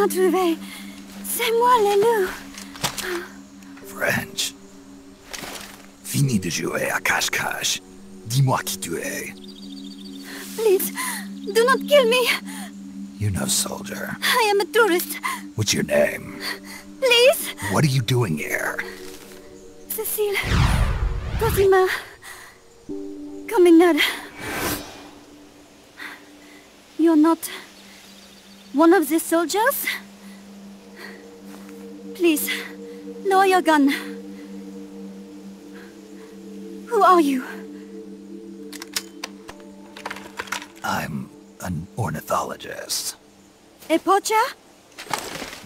Saint-Trouvé. C'est moi, Lelou. French. Fini de jouer à cache-cache. Dis-moi qui tu es. Please, do not kill me. You're no soldier. I am a tourist. What's your name? Please. What are you doing here? Cécile. Cosima. Caminada. You're not one of the soldiers? Please, lower your gun. Who are you? I'm an ornithologist. A poacher?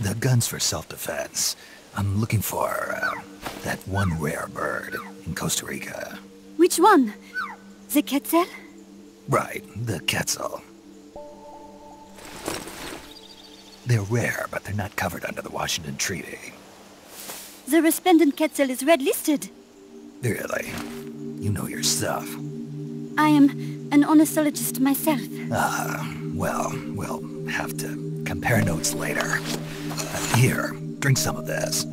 The gun's for self-defense. I'm looking for, that one rare bird in Costa Rica. Which one? The Quetzal? Right, the Quetzal. They're rare, but they're not covered under the Washington Treaty. The resplendent Quetzal is red-listed. Really? You know your stuff. I am an ornithologist myself. Well, we'll have to compare notes later. Here, drink some of this.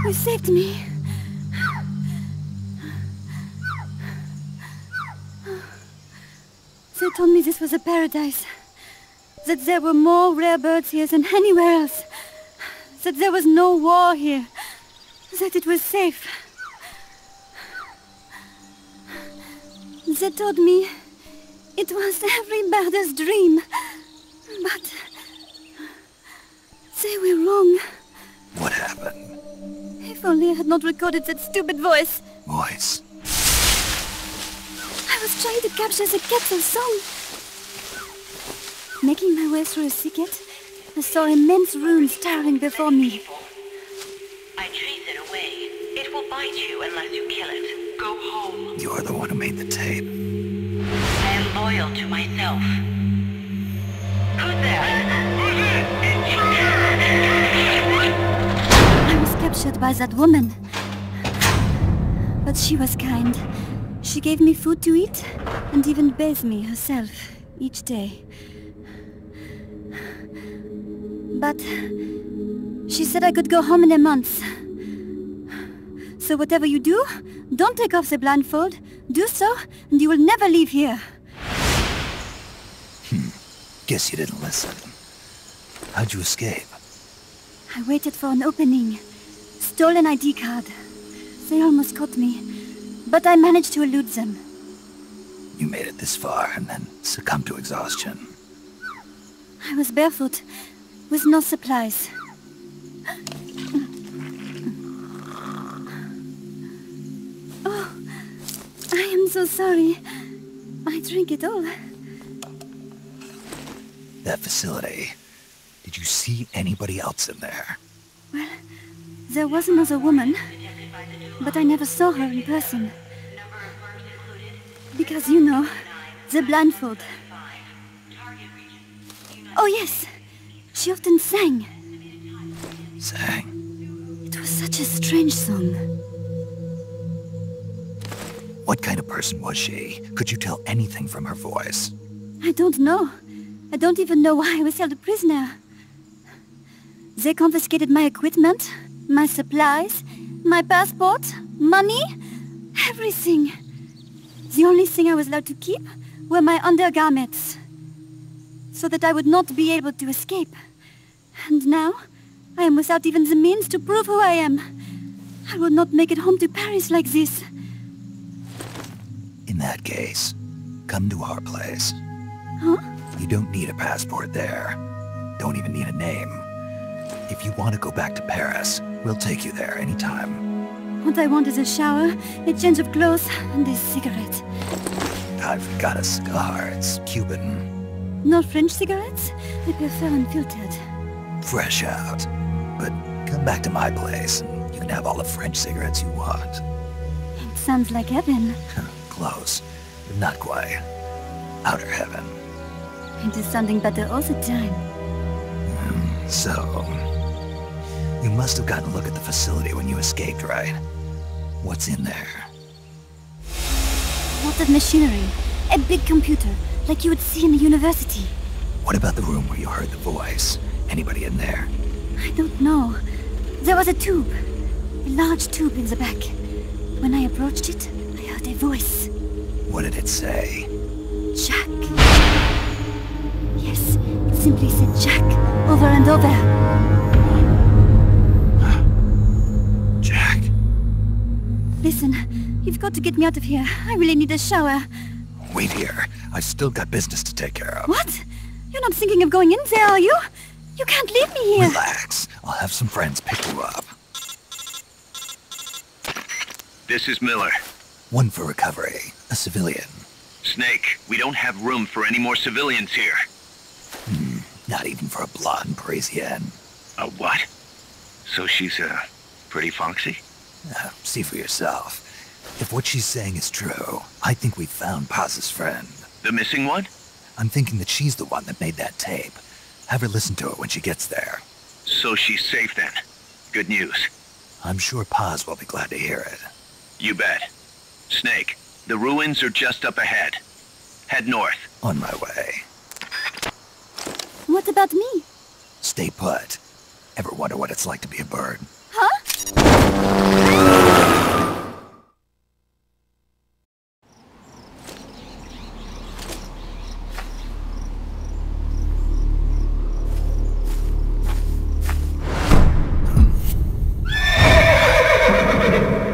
You saved me. They told me this was a paradise. That there were more rare birds here than anywhere else. That there was no war here. That it was safe. They told me it was every birder's dream. But they were wrong. What happened? If only I had not recorded that stupid voice. Voice? I was trying to capture the Quetzal song. Making my way through a thicket, I saw immense runes towering before me. I chase it away. It will bite you unless you kill it. Go home. You're the one who made the tape. I am loyal to myself. Who's there? I was captured by that woman. But she was kind. She gave me food to eat, and even bathed me herself each day. But she said I could go home in a month. So whatever you do, don't take off the blindfold. Do so, and you will never leave here. Guess you didn't listen. How'd you escape? I waited for an opening. Stole an ID card. They almost caught me, but I managed to elude them. You made it this far and then succumbed to exhaustion. I was barefoot, with no supplies. Oh, I am so sorry. I drank it all. That facility. Did you see anybody else in there? Well, there was another woman, but I never saw her in person. Because, you know, the blindfold. Oh yes, she often sang. Sang? It was such a strange song. What kind of person was she? Could you tell anything from her voice? I don't know. I don't even know why I was held a prisoner. They confiscated my equipment, my supplies, my passport, money, everything. The only thing I was allowed to keep were my undergarments, so that I would not be able to escape. And now, I am without even the means to prove who I am. I will not make it home to Paris like this. In that case, come to our place. Huh? You don't need a passport there. Don't even need a name. If you want to go back to Paris, we'll take you there anytime. What I want is a shower, a change of clothes, and a cigarette. I've got a cigar. It's Cuban. No French cigarettes? I prefer unfiltered. Fresh out. But come back to my place, and you can have all the French cigarettes you want. It sounds like heaven. Close, but not quite. Outer heaven. It is sounding better all the time. So, you must have gotten a look at the facility when you escaped, right? What's in there? Lots of machinery. A big computer, like you would see in a university. What about the room where you heard the voice? Anybody in there? I don't know. There was a tube. A large tube in the back. When I approached it, I heard a voice. What did it say? Jack. Yes, it simply said Jack, over and over. Jack. Listen, you've got to get me out of here. I really need a shower. Wait here. I've still got business to take care of. What? You're not thinking of going in there, are you? You can't leave me here. Relax. I'll have some friends pick you up. This is Miller. One for recovery. A civilian. Snake, we don't have room for any more civilians here. Not even for a blonde Parisienne. A what? So she's, pretty foxy? See for yourself. If what she's saying is true, I think we've found Paz's friend. The missing one? I'm thinking that she's the one that made that tape. Have her listen to it when she gets there. So she's safe then. Good news. I'm sure Paz will be glad to hear it. You bet. Snake, the ruins are just up ahead. Head north. On my way. What about me? Stay put. Ever wonder what it's like to be a bird? Huh?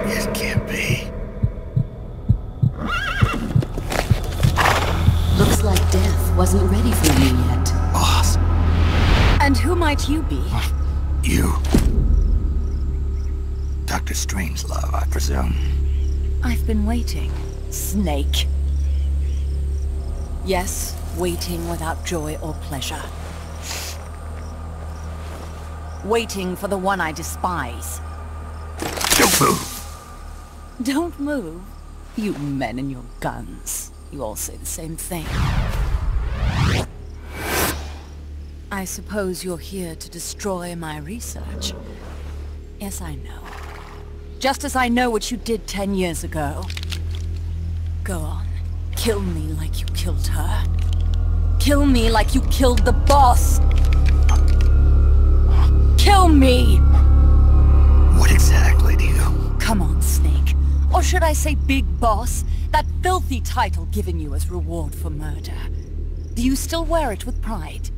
It can't be. Looks like death wasn't ready for you yet. Boss. And who might you be? You. Dr. Strangelove, I presume. I've been waiting, Snake. Yes, waiting without joy or pleasure. Waiting for the one I despise. Don't move! Don't move. You men and your guns. You all say the same thing. I suppose you're here to destroy my research. Yes, I know. Just as I know what you did 10 years ago. Go on. Kill me like you killed her. Kill me like you killed the boss. Kill me! What exactly do you... Come on, Snake. Or should I say Big Boss? That filthy title given you as reward for murder. Do you still wear it with pride?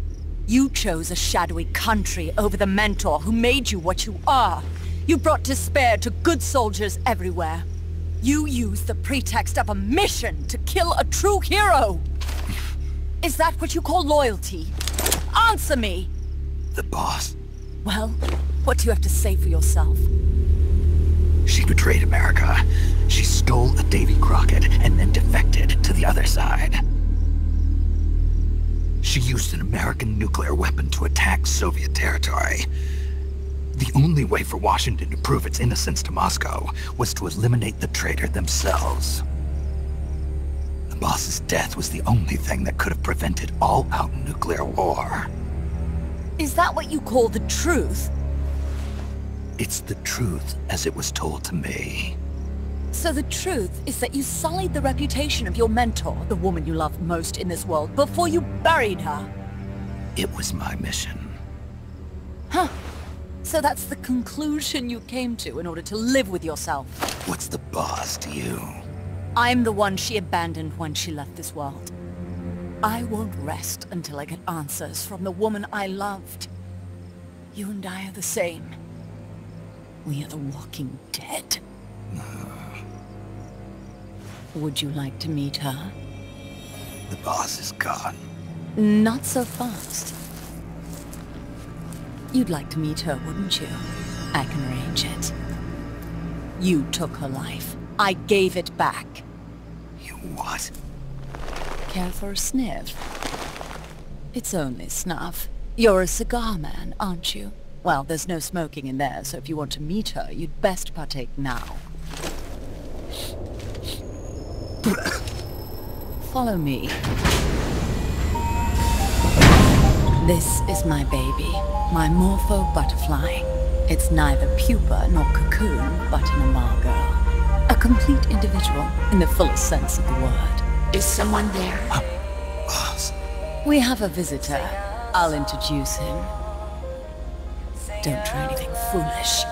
You chose a shadowy country over the mentor who made you what you are. You brought despair to good soldiers everywhere. You used the pretext of a mission to kill a true hero. Is that what you call loyalty? Answer me! The boss. Well, what do you have to say for yourself? She betrayed America. She stole a Davy Crockett and then defected to the other side. She used an American nuclear weapon to attack Soviet territory. The only way for Washington to prove its innocence to Moscow was to eliminate the traitor themselves. The boss's death was the only thing that could have prevented all-out nuclear war. Is that what you call the truth? It's the truth as it was told to me. So the truth is that you sullied the reputation of your mentor, the woman you loved most in this world, before you buried her. It was my mission. Huh. So that's the conclusion you came to in order to live with yourself. What's the boss to you? I'm the one she abandoned when she left this world. I won't rest until I get answers from the woman I loved. You and I are the same. We are the walking dead. Would you like to meet her? The boss is gone. Not so fast. You'd like to meet her, wouldn't you? I can arrange it. You took her life. I gave it back. You what? Care for a sniff? It's only snuff. You're a cigar man, aren't you? Well, there's no smoking in there, so if you want to meet her, you'd best partake now. Follow me. This is my baby, my Morpho butterfly. It's neither pupa nor cocoon, but an Amargo. A complete individual, in the fullest sense of the word. Is someone there? Boss. We have a visitor. I'll introduce him. Don't try anything foolish.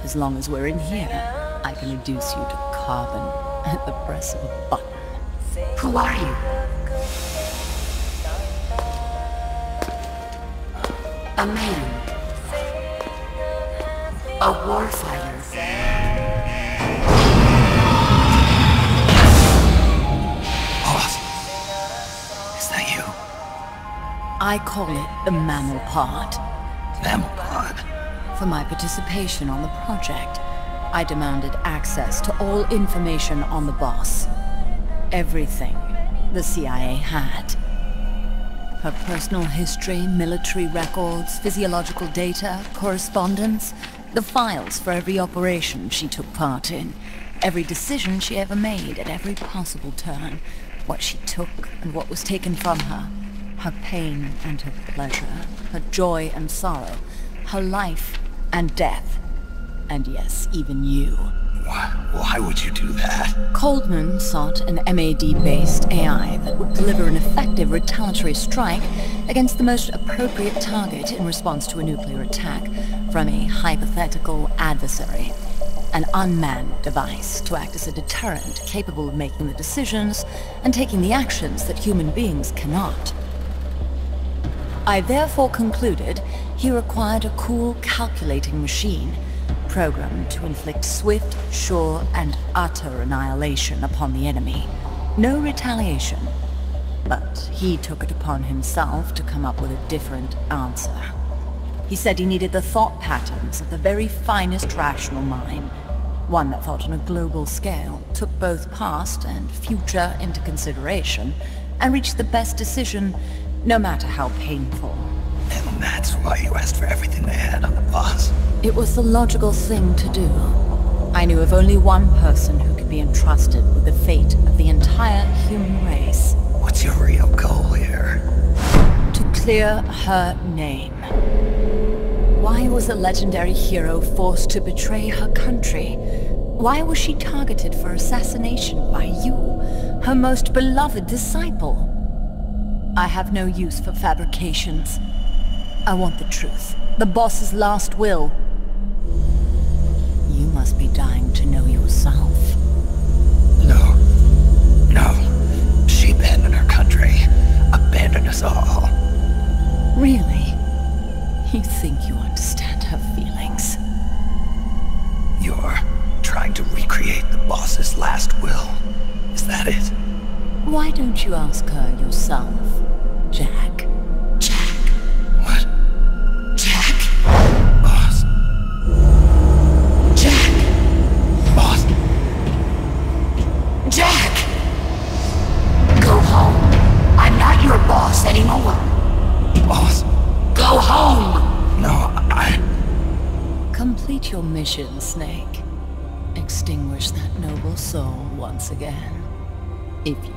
As long as we're in here, I can reduce you to carbon at the press of a button. Who are you? A man. A warfighter. Boss. Is that you? I call it the mammal pod. Mammal pod? For my participation on the project, I demanded access to all information on the boss. Everything the CIA had. Her personal history, military records, physiological data, correspondence, the files for every operation she took part in, every decision she ever made at every possible turn, what she took and what was taken from her, her pain and her pleasure, her joy and sorrow, her life and death, and yes, even you. Why would you do that? Coldman sought an MAD-based AI that would deliver an effective retaliatory strike against the most appropriate target in response to a nuclear attack from a hypothetical adversary. An unmanned device to act as a deterrent capable of making the decisions and taking the actions that human beings cannot. I therefore concluded he required a cool, calculating machine programmed to inflict swift, sure, and utter annihilation upon the enemy. No retaliation. But he took it upon himself to come up with a different answer. He said he needed the thought patterns of the very finest rational mind, one that thought on a global scale, took both past and future into consideration, and reached the best decision, no matter how painful. And that's why you asked for everything they had on the boss. It was the logical thing to do. I knew of only one person who could be entrusted with the fate of the entire human race. What's your real goal here? To clear her name. Why was a legendary hero forced to betray her country? Why was she targeted for assassination by you, her most beloved disciple? I have no use for fabrications. I want the truth. The boss's last will. You must be dying to know yourself. No. No. She abandoned her country. Abandoned us all. Really? You think you understand her feelings? You're trying to recreate the boss's last will. Is that it? Why don't you ask her yourself, Jack? Jack. What? Jack. Boss. Jack. Boss. Jack. Go home. I'm not your boss anymore. Boss. Go home. No, Complete your mission, Snake. Extinguish that noble soul once again. If you